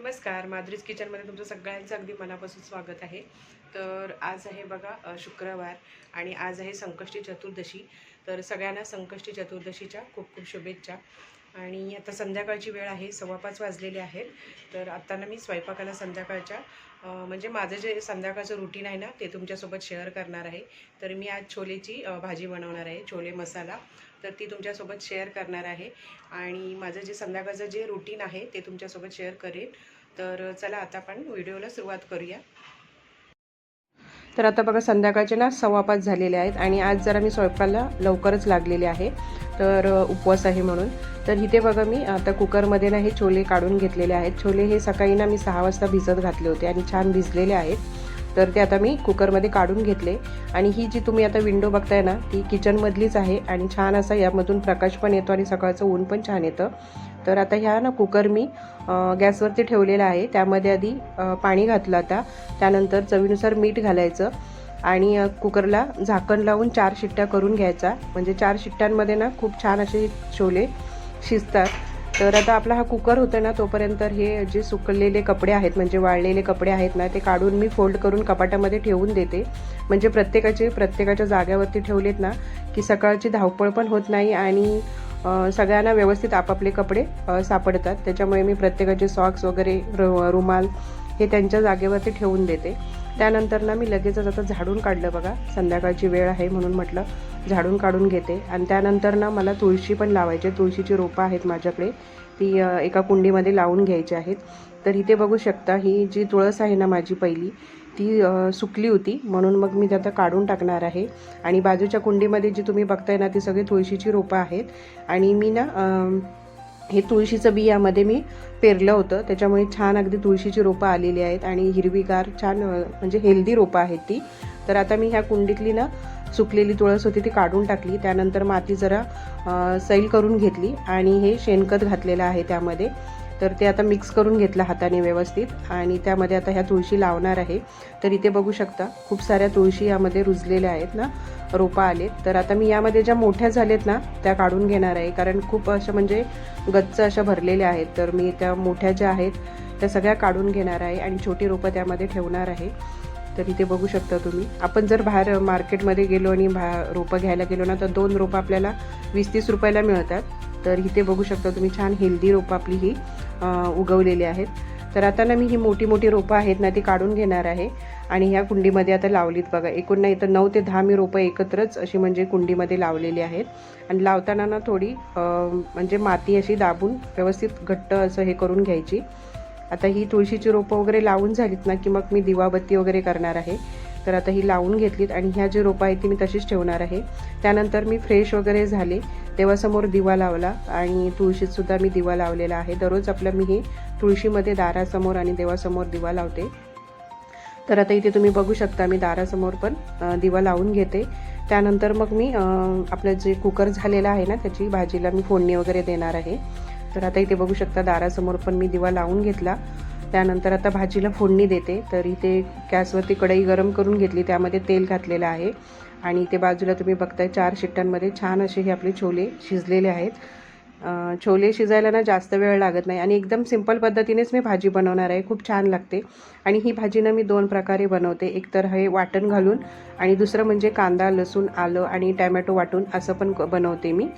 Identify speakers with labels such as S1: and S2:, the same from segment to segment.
S1: नमस्कार, माधुरीज किचनमध्ये तुमचं सगळ्यांचं अगदी मनापासून स्वागत आहे। तर आज आहे बघा शुक्रवार आणि आज आहे संकष्टी चतुर्दशी। तर सगळ्यांना संकष्टी चतुर्दशीच्या खूप खूप शुभेच्छा। आणि आता संध्याकाळची वेळ आहे, 5:15 वाजलेले आहेत। तर आता ना मी स्वयंपाकाला संध्याकाळच्या म्हणजे माझं जे संध्याकाळचं रुटीन आहे ना ते तुमच्यासोबत शेअर करणार आहे। तर मी आज छोलेची भाजी बनवणार आहे, छोले मसाला। तर ती तुमच्यासोबत शेअर करणार आहे आणि माझं जे संध्याकाळचं जे रुटीन आहे ते तुमच्यासोबत शेअर करेन। तर चला आता आपण व्हिडिओला सुरुवात करूया। तर आता बघा संध्याकाळचे ना 5:15 झालेले आहेत आणि आज जरा मी स्वयंपाकाला लवकरच लागलेले आहे। तर उपवास आहे म्हणून। तर इथे बघा मी आता कुकरमध्ये ना हे छोले काढून घेतलेले आहेत। छोले हे सकाळी ना मी 6 वाजता भिजत घातले होते आणि छान भिजलेले आहेत। तर ते आता मी कुकरमध्ये काढून घेतले आणि ही जी तुम्ही आता विंडो बघताय ना ती किचनमधलीच आहे आणि छान असा यामधून प्रकाश पण येतो आणि सकाळचं ऊन पण छान येतं। तर आता ह्या ना कुकर मी गॅसवरती ठेवलेला आहे। त्यामध्ये आधी पाणी घातलं, आता त्यानंतर चवीनुसार मीठ घालायचं आणि कुकरला झाकण लावून 4 शिट्ट्या करून घ्यायचा। म्हणजे 4 शिट्ट्यांमध्ये ना खूप छान असे छोले शिजतात। तर आता आपला हा कुकर होता ना तोपर्यंत हे जे सुकलेले कपडे आहेत म्हणजे वाळलेले कपडे आहेत ना ते काढून मी फोल्ड करून कपाटामध्ये ठेवून देते। म्हणजे प्रत्येकाच्या जाग्यावरती ठेवलेत ना की सकाळची धावपळ पण होत नाही आणि सगळ्यांना व्यवस्थित आपापले कपडे सापडतात। त्याच्यामुळे मी प्रत्येकाचे सॉक्स वगैरे रुमाल हे त्यांच्या जागेवरती ठेवून देते। त्यानंतर ना मी लगेचच आता झाडून काढलं, बघा संध्याकाळची वेळ आहे म्हणून म्हटलं झाडून काढून घेते। आणि त्यानंतर ना मला तुळशी पण लावायची, तुळशीची रोपं आहेत माझ्याकडे, ती एका कुंडीमध्ये लावून घ्यायची आहेत। तर इथे बघू शकता ही जी तुळस आहे ना माझी पहिली ती सुकली होती म्हणून मग मी आता काढून टाकणार आहे। आणि बाजूच्या कुंडीमध्ये जी तुम्ही बघताय ना ती सगळी तुळशीची रोपं आहेत आणि मी ना हे तुळशीचं बी यामध्ये मी पेरलं होतं, त्याच्यामुळे छान अगदी तुळशीची रोपं आलेली आहेत आणि हिरवीगार छान म्हणजे हेल्दी रोपं आहेत ती। तर आता मी ह्या कुंडीतली ना सुकलेली तुळस होती ती काढून टाकली, त्यानंतर माती जरा सैल करून घेतली आणि हे शेणखत घातलेलं आहे त्यामध्ये। तर ते आता मिक्स करून घेतलं हाताने व्यवस्थित आणि त्यामध्ये आता ह्या तुळशी लावणार आहे। तर इथे बघू शकता खूप साऱ्या तुळशी यामध्ये रुजलेल्या आहेत ना, रोपं आलेत। तर आता मी यामध्ये ज्या मोठ्या झालेत ना त्या काढून घेणार आहे, कारण खूप अशा म्हणजे गच्च अशा भरलेल्या आहेत। तर मी त्या मोठ्या ज्या आहेत त्या सगळ्या काढून घेणार आहे आणि छोटी रोपं त्यामध्ये ठेवणार आहे। तर इथे बघू शकता तुम्ही, आपण जर बाहेर मार्केटमध्ये गेलो आणि रोपं घ्यायला गेलो ना तर 2 रोपं आपल्याला 20-30 रुपयाला मिळतात। तर इथे बघू शकता तुम्ही छान हेल्दी रोपं आपली ही उगवलेली आहेत। तर आता ना मी ही मोठी मोठी रोपं आहेत ना ती काढून घेणार आहे आणि ह्या कुंडीमध्ये आता लावलीत बघा। एकूण नाही तर 9 ते 10 मी रोपं एकत्रच अशी म्हणजे कुंडीमध्ये लावलेली आहेत। आणि लावताना ना थोडी म्हणजे माती अशी दाबून व्यवस्थित घट्ट असं हे करून घ्यायची। आता ही तुळशीची रोपं वगैरे लावून झालीत ना की मग मी दिवाबत्ती वगैरे करणार आहे। तर आता ही लावून घेतलीत आणि ह्या जी रोपं आहेत ती मी तशीच ठेवणार आहे। त्यानंतर मी फ्रेश वगैरे झाले, देवासमोर दिवा लावला आणि तुळशीतसुद्धा मी दिवा लावलेला आहे। दररोज आपलं मी हे तुळशीमध्ये दारासमोर आणि देवासमोर दिवा लावते। तर आता इथे तुम्ही बघू शकता मी दारासमोर पण दिवा लावून घेते। त्यानंतर मग मी आपलं जे कुकर झालेलं आहे ना त्याची भाजीला मी फोडणी वगैरे देणार आहे। तर आता इथे बघू शकता दारासमोर पण मी दिवा लावून घेतला। त्यानंतर आता भाजीला फोडणी देते। तर इथे गॅसवरती कढई गरम करून घेतली, त्यामध्ये तेल घातलेलं आहे आणि इथे बाजूला तुम्ही बघताय 4 शिट्ट्यांमध्ये छान असे हे आपले छोले शिजलेले आहेत। छोले शिजायला ना जास्त वेळ लागत नाही आणि एकदम सिंपल पद्धतीनेच मी भाजी बनवणार आहे, खूप छान लागते। आणि ही भाजी ना मी 2 प्रकारे बनवते, एक तर हे वाटण घालून आणि दुसरं म्हणजे कांदा लसूण आलं आणि टॅमॅटो वाटून असं पण बनवते मी।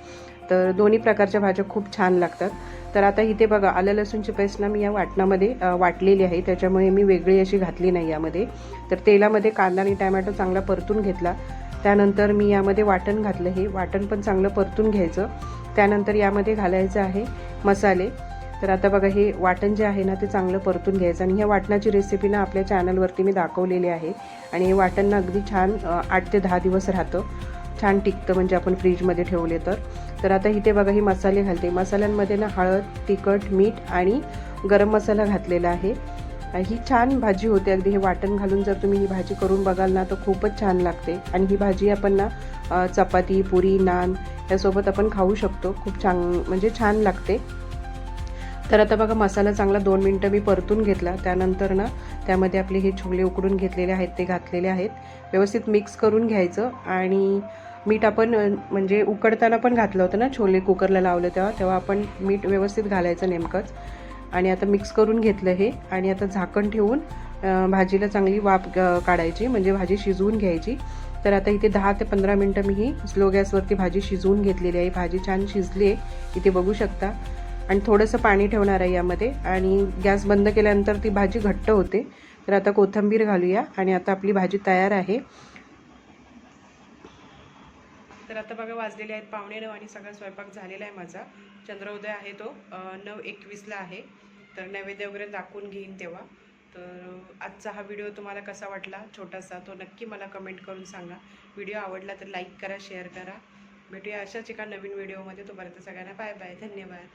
S1: तर दोन्ही प्रकारच्या भाज्या खूप छान लागतात। तर आता इथे बघा आलं लसूणची पेस्ट ना मी या वाटणामध्ये वाटलेली आहे, त्याच्यामुळे मी वेगळी अशी घातली नाही यामध्ये। तर तेलामध्ये कांदा आणि टॅमॅटो चांगला परतून घेतला, त्यानंतर मी यामध्ये वाटण घातलं, हे वाटण पण चांगलं परतून घ्यायचं। त्यानंतर यामध्ये घालायचं आहे मसाले। तर आता बघा हे वाटण जे आहे ना ते चांगलं परतून घ्यायचं आणि ह्या वाटणाची रेसिपी ना आपल्या चॅनलवरती मी दाखवलेली आहे आणि हे वाटण ना अगदी छान 8 ते 10 दिवस राहतं, छान टिकतं म्हणजे आपण फ्रीजमध्ये ठेवले तर। तर आता इथे बघा ही मसाले घालते, मसाल्यांमध्ये ना हळद तिखट मीठ आणि गरम मसाला घातलेला आहे। ही छान भाजी होते अगदी, हे वाटण घालून जर तुम्ही ही भाजी करून बघाल ना तर खूपच छान लागते आणि ही भाजी आपण ना चपाती पुरी नान यासोबत आपण खाऊ शकतो, खूप छान म्हणजे छान लागते। तर आता बघा मसाला चांगला 2 मिनटं मी परतून घेतला, त्यानंतर ना त्यामध्ये आपले हे छोले उकडून घेतलेले आहेत ते घातलेले आहेत, व्यवस्थित मिक्स करून घ्यायचं। आणि मीठ आपण म्हणजे उकडताना पण घातलं होतं ना छोले कुकरला लावलं तेव्हा आपण मीठ व्यवस्थित घालायचं नेमकंच। आणि आता मिक्स करून घेतलं हे आणि आता झाकण ठेवून भाजीला चांगली वाफ काढायची, म्हणजे भाजी शिजवून घ्यायची. तर आता इथे 10 ते 15 मिनटं मी ही स्लो गॅसवरती भाजी शिजवून घेतलेली आहे. भाजी छान शिजली आहे इथे बघू शकता. आणि थोडंसं पाणी ठेवणार आहे यामध्ये आणि गॅस बंद केल्यानंतर ती भाजी घट्ट होते. तर आता कोथिंबीर घालूया आणि आता आपली भाजी तयार आहे. तर आता बघा वाजलेले आहेत 9:15 आणि सगळा स्वयंपाक झालेला आहे माझा. चंद्रोदय आहे तो 9:21ला आहे. तर नैवेद्य वगैरे दाखवून घेईन तेव्हा. तर आजचा हा व्हिडिओ तुम्हाला कसा वाटला छोटासा तो नक्की मला कमेंट करून सांगा. व्हिडिओ आवडला तर लाईक करा, शेअर करा. भेटूया अशाच एका नवीन व्हिडिओमध्ये. तोपर्यंत सगळ्यांना बाय बाय, धन्यवाद.